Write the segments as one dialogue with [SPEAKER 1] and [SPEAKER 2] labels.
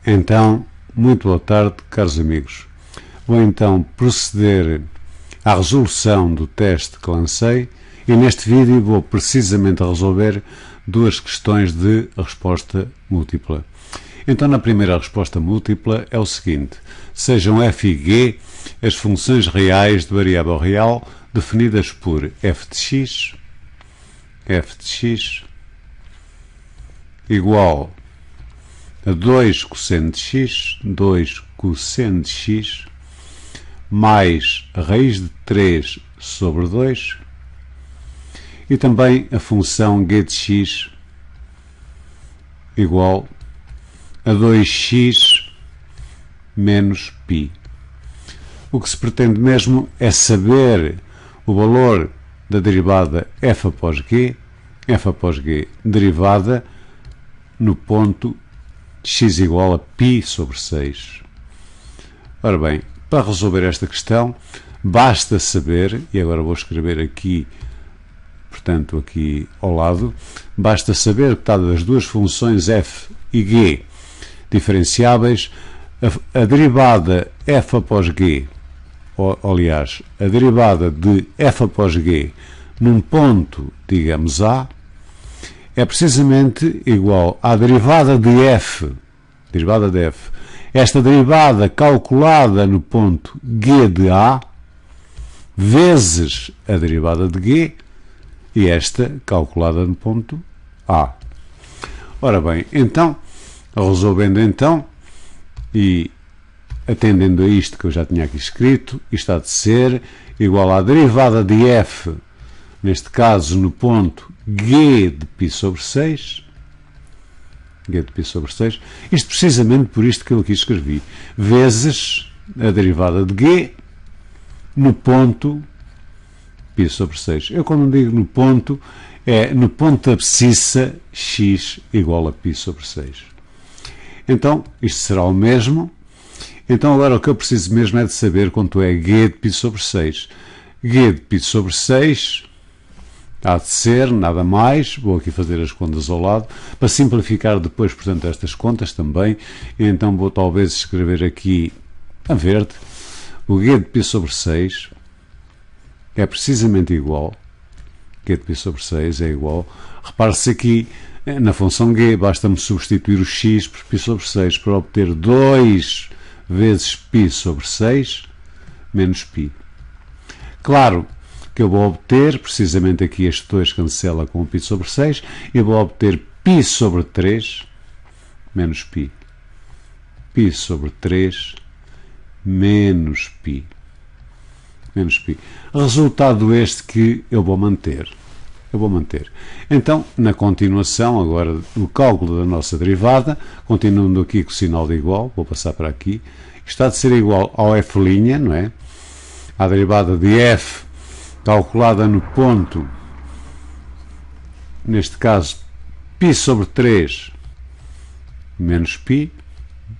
[SPEAKER 1] Então, muito boa tarde, caros amigos. Vou então proceder à resolução do teste que lancei e neste vídeo vou precisamente resolver duas questões de resposta múltipla. Então, na primeira resposta múltipla é o seguinte: sejam f e g as funções reais de variável real definidas por f de x igual a 2 cosseno de x mais a raiz de 3 sobre 2 e também a função g de x igual a 2x menos π. O que se pretende mesmo é saber o valor da derivada f após g derivada no ponto x igual a π sobre 6. Ora bem, para resolver esta questão, basta saber, e agora vou escrever aqui, portanto, aqui ao lado, basta saber que cada das duas funções f e g diferenciáveis, a derivada f após g, ou, aliás, a derivada de f após g num ponto, digamos A, é precisamente igual à derivada de f, esta derivada calculada no ponto g de A, vezes a derivada de g, e esta calculada no ponto A. Ora bem, então, resolvendo então, e atendendo a isto que eu já tinha aqui escrito, isto há de ser igual à derivada de f, neste caso no ponto g de π sobre 6, isto precisamente por isto que eu aqui escrevi, vezes a derivada de g no ponto π sobre 6. Eu quando digo no ponto, é no ponto da abscissa x igual a π sobre 6. Então, isto será o mesmo. Então agora o que eu preciso mesmo é de saber quanto é g de π sobre 6. g de π sobre 6 há de ser nada mais, vou aqui fazer as contas ao lado, para simplificar depois, portanto, estas contas também, então vou talvez escrever aqui a verde, o g de π sobre 6 é precisamente igual, g de π sobre 6 é igual, repare-se aqui, na função g, basta-me substituir o x por π sobre 6 para obter 2 vezes π sobre 6 menos π. Claro que eu vou obter, precisamente aqui este 2 cancela com o π sobre 6, eu vou obter π sobre 3 menos π. π sobre 3 menos π. Resultado este que eu vou manter. Então, na continuação, agora, o cálculo da nossa derivada, continuando aqui com o sinal de igual, vou passar para aqui, está de ser igual ao f', não é? A derivada de f calculada no ponto, neste caso, π sobre 3 menos π,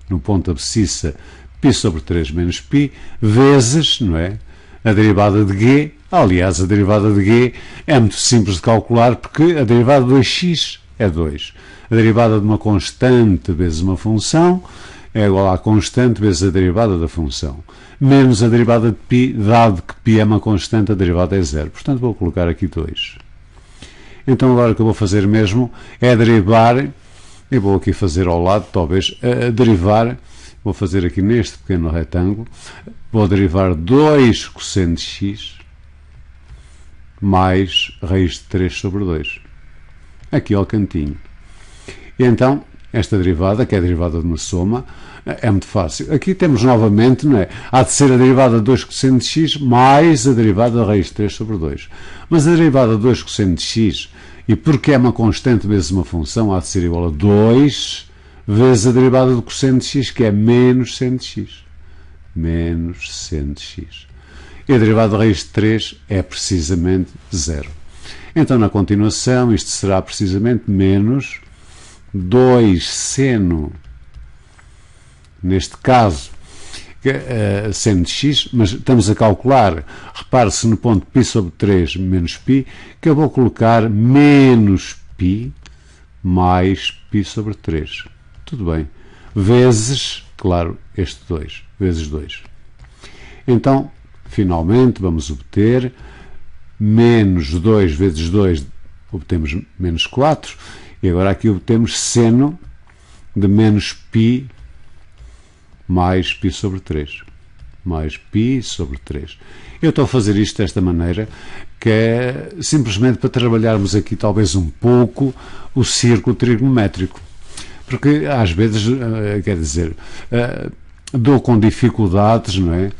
[SPEAKER 1] no ponto abscissa, π sobre 3 menos π, vezes, não é? A derivada de g, aliás, a derivada de g é muito simples de calcular porque a derivada de 2x é 2. A derivada de uma constante vezes uma função é igual à constante vezes a derivada da função. Menos a derivada de π, dado que π é uma constante, a derivada é 0. Portanto, vou colocar aqui 2. Então, agora o que eu vou fazer mesmo é derivar, eu vou aqui fazer ao lado, talvez, derivar, vou fazer aqui neste pequeno retângulo, vou derivar 2 cosseno de x mais raiz de 3 sobre 2. Aqui ao cantinho. E então, esta derivada, que é a derivada de uma soma, é muito fácil. Aqui temos novamente, não é? Há de ser a derivada de 2 cosseno de x mais a derivada da raiz de 3 sobre 2. Mas a derivada de 2 cosseno de x, e porque é uma constante vezes uma função, há de ser igual a 2 vezes a derivada do cosseno de x, que é menos seno de x. Menos seno de x. E a derivada da raiz de 3 é precisamente 0. Então, na continuação, isto será precisamente menos 2 seno, neste caso, seno de x, mas estamos a calcular, repare-se no ponto π sobre 3 menos π, que eu vou colocar menos π mais π sobre 3. Tudo bem. vezes, claro, este 2, vezes 2. Então, finalmente, vamos obter menos 2 vezes 2, obtemos menos 4, e agora aqui obtemos seno de menos π mais π sobre 3. Mais π sobre 3. Eu estou a fazer isto desta maneira, que é simplesmente para trabalharmos aqui talvez um pouco o círculo trigonométrico. Porque às vezes, quer dizer, dou com dificuldades, não é?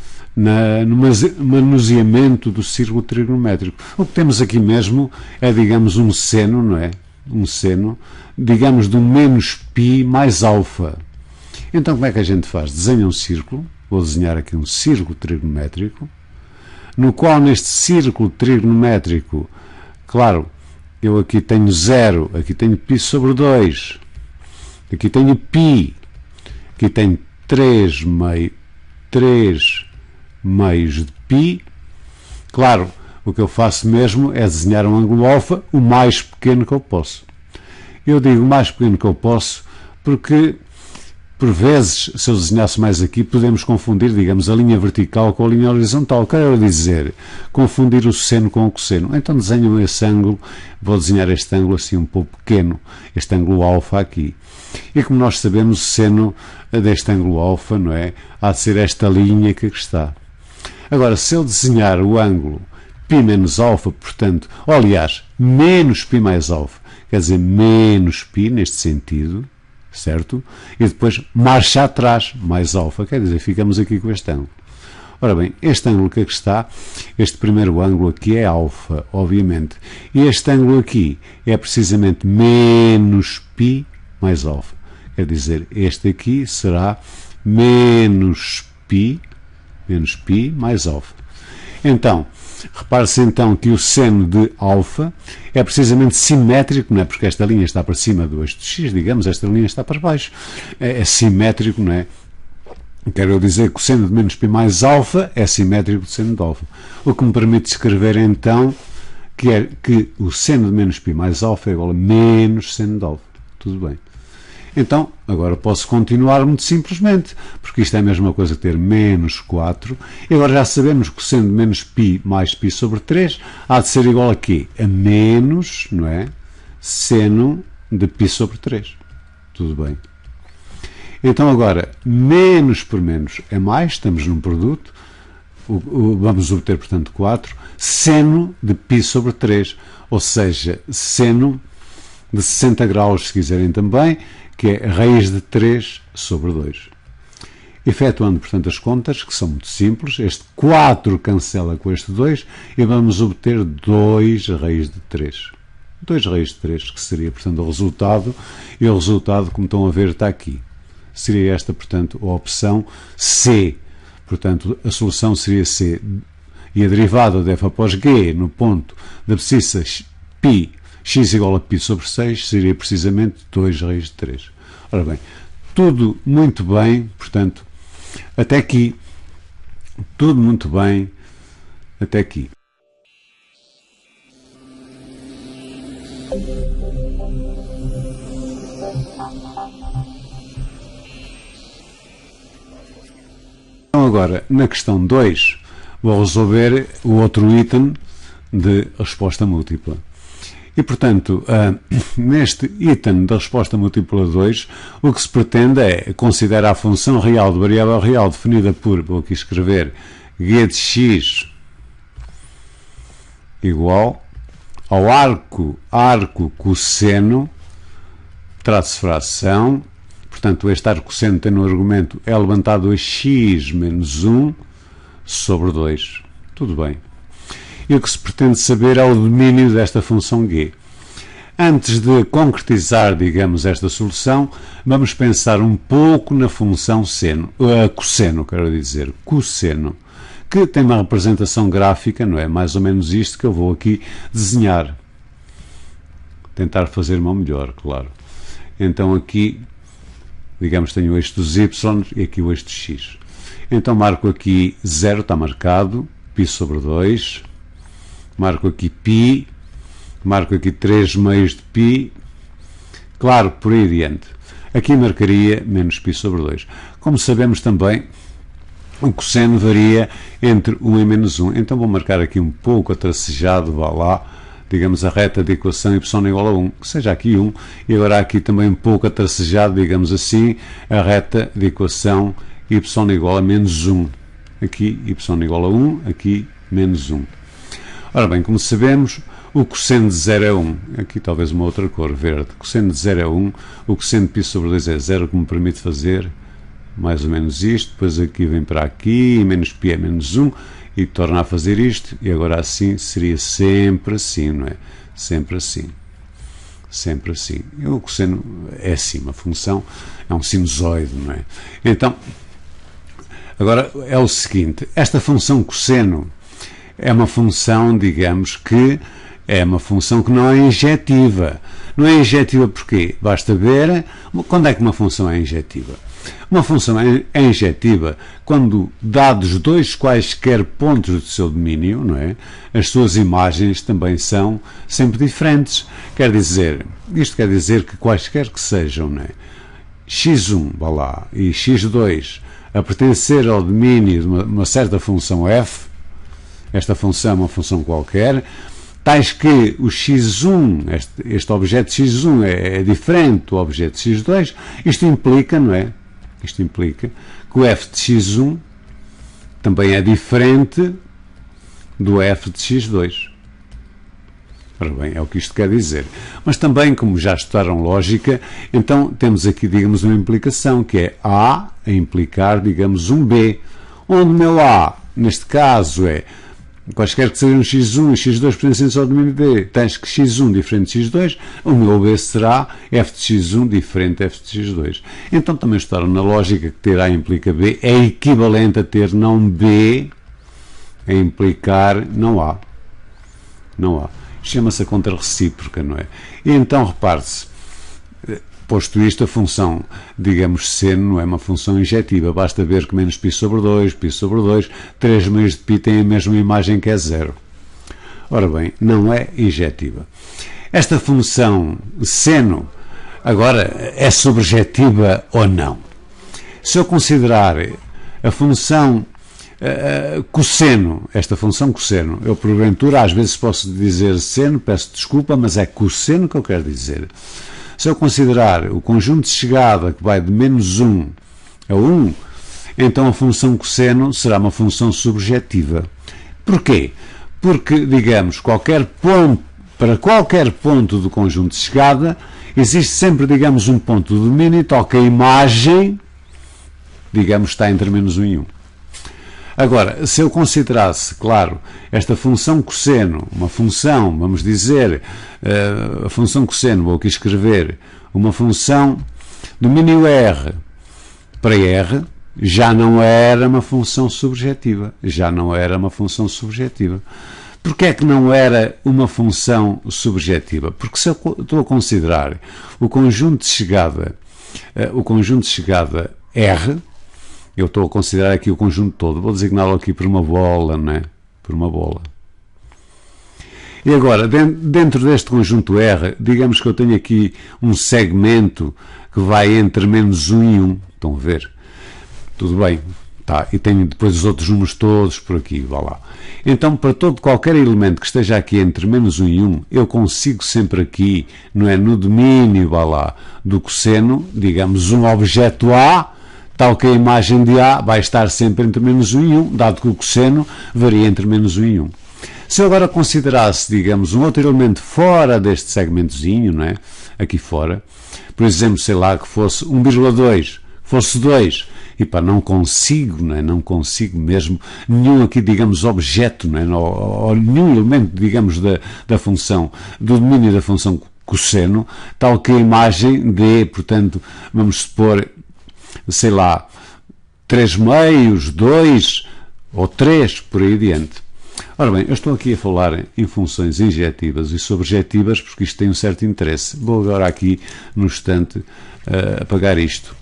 [SPEAKER 1] No manuseamento do círculo trigonométrico. O que temos aqui mesmo é, digamos, um seno, não é? Um seno, digamos, de um menos π mais alfa. Então, como é que a gente faz? Desenha um círculo, vou desenhar aqui um círculo trigonométrico, no qual neste círculo trigonométrico, claro, eu aqui tenho 0, aqui tenho π sobre 2, aqui tenho π, aqui tenho 3 meios de π. Claro, o que eu faço mesmo é desenhar um ângulo alfa o mais pequeno que eu posso. Eu digo o mais pequeno que eu posso porque, por vezes, se eu desenhasse mais aqui, podemos confundir, digamos, a linha vertical com a linha horizontal. Quero dizer, confundir o seno com o cosseno. Então desenho esse ângulo, vou desenhar este ângulo assim um pouco pequeno, este ângulo alfa aqui. E como nós sabemos, o seno deste ângulo alfa, não é? Há de ser esta linha que aqui está. Agora, se eu desenhar o ângulo π menos alfa, portanto, aliás, menos π mais alfa, quer dizer, menos π neste sentido, certo? E depois marcha atrás, mais alfa, quer dizer, ficamos aqui com este ângulo. Ora bem, este ângulo que aqui está, este primeiro ângulo aqui é alfa, obviamente. E este ângulo aqui é precisamente menos π mais alfa. Quer dizer, este aqui será menos π mais alfa. Então, repare-se então que o seno de alfa é precisamente simétrico, não é? Porque esta linha está para cima do eixo de x, digamos, esta linha está para baixo. É simétrico, não é? Quero dizer que o seno de menos π mais alfa é simétrico do seno de alfa. O que me permite escrever então que é que o seno de menos π mais alfa é igual a menos seno de alfa. Tudo bem. Então, agora posso continuar muito simplesmente, porque isto é a mesma coisa que ter menos 4, e agora já sabemos que o seno de menos π mais π sobre 3 há de ser igual a quê? A menos, não é? Seno de π sobre 3. Tudo bem. Então agora, menos por menos é mais, estamos num produto, vamos obter, portanto, 4, seno de π sobre 3, ou seja, seno de 60 graus, se quiserem também, que é raiz de 3 sobre 2. Efetuando, portanto, as contas, que são muito simples, este 4 cancela com este 2 e vamos obter 2 raiz de 3. 2 raiz de 3, que seria, portanto, o resultado, e o resultado, como estão a ver, está aqui. Seria esta, portanto, a opção C. Portanto, a solução seria C. E a derivada de f após g no ponto da abscissa π, x igual a π sobre 6, seria precisamente 2 raiz de 3. Ora bem, tudo muito bem, portanto, até aqui. Tudo muito bem, até aqui. Então agora, na questão 2, vou resolver o outro item de resposta múltipla. E, portanto, neste item da resposta múltipla 2, o que se pretende é considerar a função real de variável real definida por, vou aqui escrever, g de x igual ao arco cosseno, traço fração, portanto, este arco cosseno tem no argumento é levantado a x menos 1 sobre 2. Tudo bem. E o que se pretende saber é o domínio desta função g. Antes de concretizar, digamos, esta solução, vamos pensar um pouco na função cosseno, quero dizer, cosseno, que tem uma representação gráfica, não é? Mais ou menos isto que eu vou aqui desenhar. Tentar fazer o melhor, claro. Então aqui, digamos, tenho o eixo dos y e aqui o eixo de x. Então marco aqui 0, está marcado, π sobre 2, marco aqui π, marco aqui 3 meios de π, claro, por aí adiante. aqui marcaria menos π sobre 2. Como sabemos também, o cosseno varia entre 1 e menos 1. Então vou marcar aqui um pouco atracejado, vá lá, digamos a reta de equação y igual a 1, que seja aqui 1, e agora aqui também um pouco atracejado, digamos assim, a reta de equação y igual a menos 1. Aqui y igual a 1, aqui menos 1. Ora bem, como sabemos, o cosseno de 0 é 1. Aqui talvez uma outra cor, verde. O cosseno de 0 é 1, o cosseno de π sobre 2 é 0, que me permite fazer mais ou menos isto. Depois aqui vem para aqui, e menos π é menos 1, e torna a fazer isto, e agora assim seria sempre assim, não é? Sempre assim. Sempre assim. E o cosseno é assim, uma função, é um sinusoide, não é? Então, agora é o seguinte, esta função cosseno é uma função, digamos que é uma função que não é injetiva. Não é injetiva porquê? Basta ver quando é que uma função é injetiva. Uma função é injetiva quando, dados dois quaisquer pontos do seu domínio, não é? As suas imagens também são sempre diferentes. Isto quer dizer que quaisquer que sejam, não é? x1, vá lá, e x2 a pertencer ao domínio de uma certa função f, esta função é uma função qualquer, tais que o x1, este objeto x1 é diferente do objeto x2, isto implica, não é? Isto implica que o f de x1 também é diferente do f de x2. Ora bem, é o que isto quer dizer. Mas também, como já estudaram lógica, então temos aqui, digamos, uma implicação, que é A a implicar, digamos, um B, onde o meu A, neste caso, é quaisquer que sejam x1 e x2 pertencentes ao domínio D, tens que x1 diferente de x2, o meu B será f de x1 diferente de f de x2. Então também estudaram na lógica que ter A implica B é equivalente a ter não B a implicar não A. Não A. Chama-se a contra-recíproca, não é? E então, repare-se, posto isto, a função, digamos, seno não é uma função injetiva. Basta ver que menos π sobre 2, 3 meios de π têm a mesma imagem que é 0. Ora bem, não é injetiva. Esta função seno, agora, é subjetiva ou não? Se eu considerar a função cosseno, esta função cosseno, eu porventura às vezes posso dizer seno, peço desculpa, mas é cosseno que eu quero dizer. Se eu considerar o conjunto de chegada que vai de menos 1 a 1, então a função cosseno será uma função subjetiva. Porquê? Porque, digamos, para qualquer ponto do conjunto de chegada, existe sempre, digamos, um ponto do domínio, tal que a imagem, digamos, está entre menos 1 e 1. Agora, se eu considerasse, claro, esta função cosseno, uma função, vamos dizer, a função cosseno, vou aqui escrever, uma função domínio R para R, já não era uma função subjetiva. Já não era uma função subjetiva. Porquê é que não era uma função subjetiva? Porque se eu estou a considerar o conjunto de chegada R, eu estou a considerar aqui o conjunto todo, vou designá-lo aqui por uma bola, não é? Por uma bola. E agora, dentro deste conjunto R, digamos que eu tenho aqui um segmento que vai entre menos 1 e 1. Estão a ver? Tudo bem. Tá. E tenho depois os outros números todos por aqui, vá lá. Então, para qualquer elemento que esteja aqui entre menos 1 e 1, eu consigo sempre aqui, não é? No domínio, vá lá, do cosseno, digamos, um objeto A, tal que a imagem de A vai estar sempre entre menos 1 e 1, dado que o cosseno varia entre menos 1 e 1. Se eu agora considerasse, digamos, um outro elemento fora deste segmentozinho, não é? Aqui fora, por exemplo, sei lá, que fosse 1,2, fosse 2, e pá, não consigo, não é? Não consigo mesmo nenhum aqui, digamos, objeto, não é? Ou nenhum elemento, digamos, da função, do domínio da função cosseno, tal que a imagem dê, portanto, vamos supor, sei lá, 3 meios, 2 ou 3, por aí adiante. Ora bem, eu estou aqui a falar em funções injetivas e subjetivas porque isto tem um certo interesse. Vou agora aqui no instante apagar isto.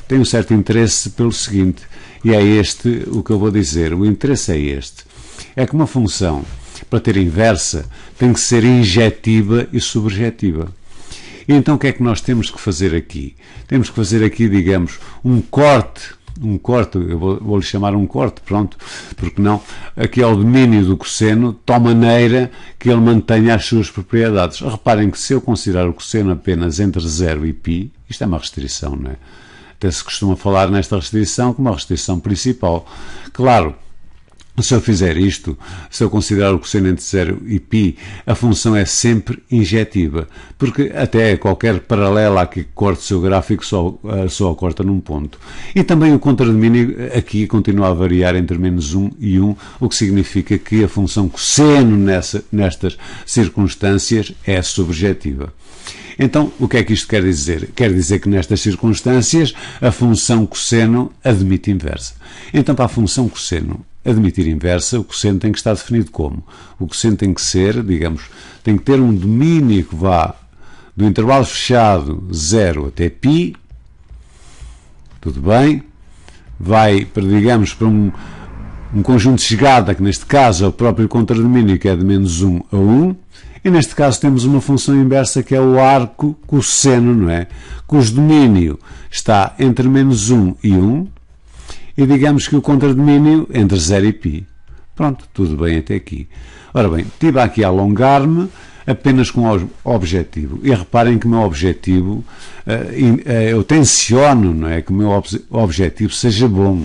[SPEAKER 1] Tem um certo interesse pelo seguinte, e é este o que eu vou dizer. O interesse é este. É que uma função, para ter inversa, tem que ser injetiva e subjetiva. E então o que é que nós temos que fazer aqui? Temos que fazer aqui, digamos, um corte, eu vou-lhe chamar um corte, pronto, porque não, aqui é o domínio do cosseno, de tal maneira que ele mantenha as suas propriedades. Reparem que se eu considerar o cosseno apenas entre 0 e π, isto é uma restrição, não é? Até se costuma falar nesta restrição como uma restrição principal. Claro, se eu fizer isto, se eu considerar o cosseno entre 0 e π, a função é sempre injetiva, porque até qualquer paralela aqui que corte o seu gráfico só corta num ponto. E também o contradomínio aqui continua a variar entre -1 e 1, o que significa que a função cosseno nestas circunstâncias é subjetiva. Então, o que é que isto quer dizer? Quer dizer que nestas circunstâncias a função cosseno admite inversa. Então, para a função cosseno admitir inversa, o cosseno tem que estar definido como? O cosseno tem que ser, digamos, tem que ter um domínio que vá do intervalo fechado 0 até π, tudo bem, vai, digamos, para um conjunto de chegada, que neste caso é o próprio contradomínio, que é de -1 a 1, e neste caso temos uma função inversa que é o arco cosseno, não é? Cujo domínio está entre -1 e 1, e digamos que o contradomínio entre 0 e π. Pronto, tudo bem até aqui. Ora bem, estive aqui a alongar-me apenas com o objetivo. E reparem que o meu objetivo, eu tenciono, não é? Que o meu objetivo seja bom.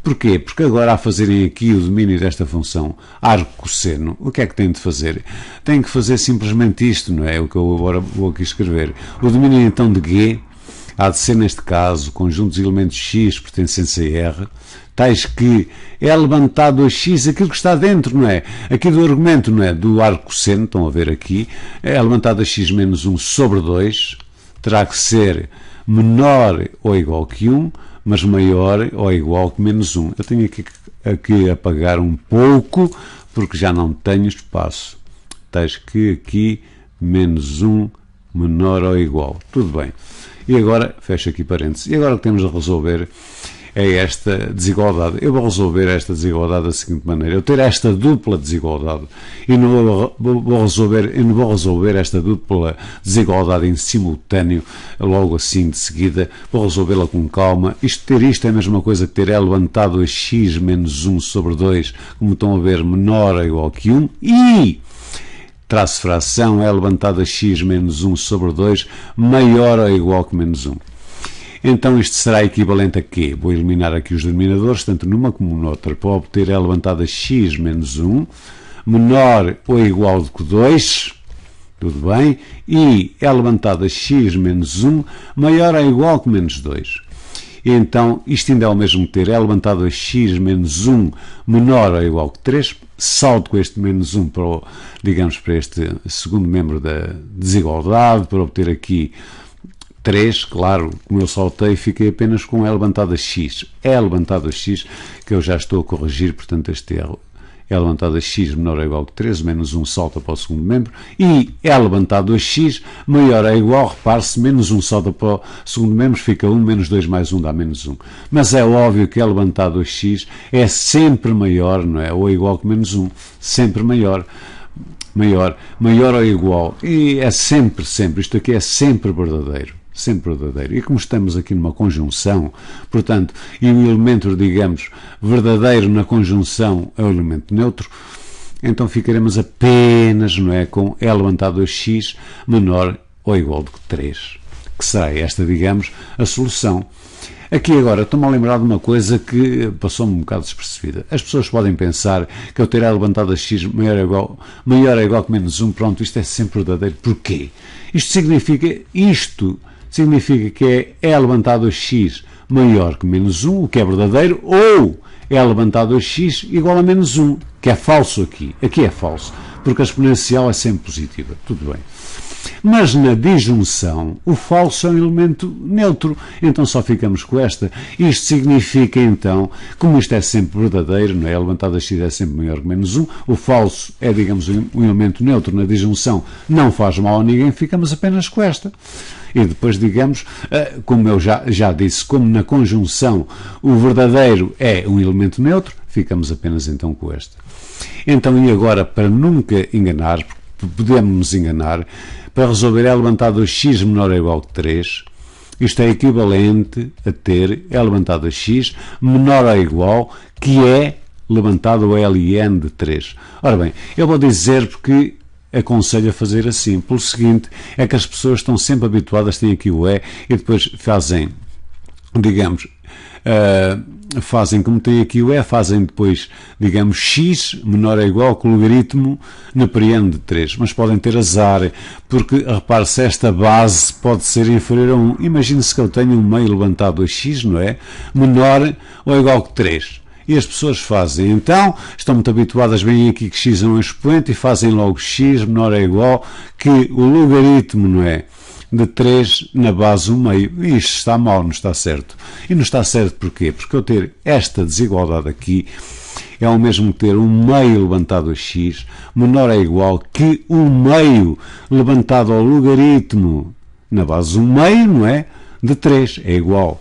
[SPEAKER 1] Porquê? Porque agora, a fazerem aqui o domínio desta função arco cosseno, o que é que têm de fazer? Têm que fazer simplesmente isto, não é? O que eu agora vou aqui escrever. O domínio então de G há de ser, neste caso, conjuntos de elementos X pertencentes a R, tais que é levantado a X aquilo que está dentro, não é? Aqui do argumento, não é? Do arco cosseno, estão a ver aqui, é levantado a X menos 1 sobre 2, terá que ser menor ou igual que 1, mas maior ou igual que menos 1. Eu tenho aqui apagar um pouco, porque já não tenho espaço. Tais que aqui menos 1 menor ou igual. Tudo bem. E agora, fecho aqui parênteses, e agora o que temos a resolver é esta desigualdade. Eu vou resolver esta desigualdade da seguinte maneira: eu ter esta dupla desigualdade e não vou resolver esta dupla desigualdade em simultâneo, logo assim de seguida, vou resolvê-la com calma. Ter isto é a mesma coisa que ter L levantado a x menos 1 sobre 2, como estão a ver, menor ou igual que 1, e traço fração é levantado a x menos 1 sobre 2 maior ou igual que menos 1. Então isto será equivalente a quê? Vou eliminar aqui os denominadores, tanto numa como noutra, para obter é levantado a x menos 1 menor ou igual do que 2, tudo bem, e é levantado a x menos 1 maior ou igual que menos 2. E então, isto ainda é o mesmo que ter é levantado a x menos 1 menor ou igual que 3, salto com este menos 1 para, digamos, para este segundo membro da desigualdade, para obter aqui 3, claro, como eu saltei, fiquei apenas com é levantado a x. É levantado a x, que eu já estou a corrigir, portanto, este erro. É levantado a x menor ou igual que 13, menos 1 salta para o segundo membro, e é levantado a x maior ou igual, repare-se, menos 1 salta para o segundo membro, fica 1, menos 2 mais 1 dá menos 1. Mas é óbvio que é levantado a x é sempre maior, não é? Ou igual que menos 1, sempre maior ou igual, e é sempre, isto aqui é sempre verdadeiro. Sempre verdadeiro. E como estamos aqui numa conjunção, portanto, e o elemento, digamos, verdadeiro na conjunção é o elemento neutro, então ficaremos apenas, não é, com é levantado a x menor ou igual do que 3, que será esta, digamos, a solução. Aqui agora, estou-me a lembrar de uma coisa que passou-me um bocado despercebida. As pessoas podem pensar que eu ter é levantado a x maior ou igual que menos 1, pronto, isto é sempre verdadeiro. Porquê? Isto significa que é levantado a x maior que menos 1, o que é verdadeiro, ou é levantado a x igual a menos 1, que é falso aqui. Aqui é falso, porque a exponencial é sempre positiva. Tudo bem. Mas na disjunção, o falso é um elemento neutro, então só ficamos com esta. Isto significa, então, como isto é sempre verdadeiro, não é? Levantado a x é sempre maior que menos 1, o falso é, digamos, um elemento neutro na disjunção, não faz mal a ninguém, ficamos apenas com esta. E depois, digamos, como eu já disse, como na conjunção o verdadeiro é um elemento neutro, ficamos apenas então com esta. Então, e agora, para nunca enganar, podemos nos enganar. Para resolver é levantado a x menor ou igual que 3. Isto é equivalente a ter é levantado a x menor ou igual, que é levantado a ln de 3. Ora bem, eu vou dizer porque aconselho a fazer assim. Pelo seguinte, é que as pessoas estão sempre habituadas, têm aqui o e depois fazem, digamos, fazem como tem aqui o e, fazem depois, digamos, x menor ou igual que o logaritmo na periano de 3. Mas podem ter azar, porque, repare-se, esta base pode ser inferior a 1. Imagine-se que eu tenho um meio levantado a x, não é? Menor ou igual que 3. E as pessoas fazem, então, estão muito habituadas, vêm aqui que x é um expoente e fazem logo x menor ou igual que o logaritmo, não é? De 3 na base 1 meio. E isto está mal, não está certo. E não está certo porquê? Porque eu ter esta desigualdade aqui é o mesmo que ter um meio levantado a x menor ou igual que um meio levantado ao logaritmo na base 1 meio, não é? De 3, é igual.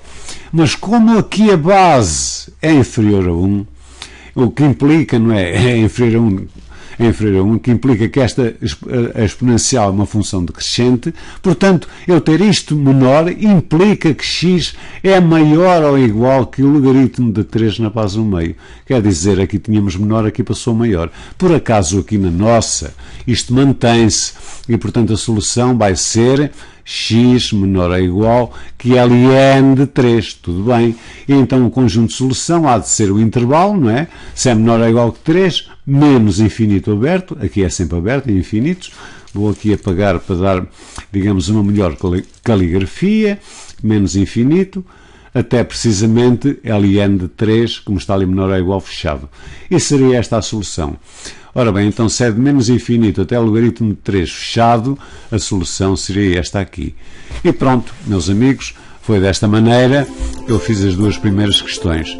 [SPEAKER 1] Mas como aqui a base é inferior a 1, o que implica, não é? É inferior a 1, que implica que esta a exponencial é uma função decrescente, portanto, eu ter isto menor implica que x é maior ou igual que o logaritmo de 3 na base 1 meio. Quer dizer, aqui tínhamos menor, aqui passou maior. Por acaso aqui na nossa, isto mantém-se e, portanto, a solução vai ser x menor ou igual que ln de 3, tudo bem. E então o conjunto de solução há de ser o intervalo, não é? Se é menor ou igual que 3, menos infinito aberto, aqui é sempre aberto, em infinitos. Vou aqui apagar para dar, digamos, uma melhor caligrafia, menos infinito, até precisamente ln de 3, como está ali menor ou igual fechado. E seria esta a solução. Ora bem, então se é de menos infinito até o logaritmo de 3 fechado, a solução seria esta aqui. E pronto, meus amigos, foi desta maneira que eu fiz as duas primeiras questões.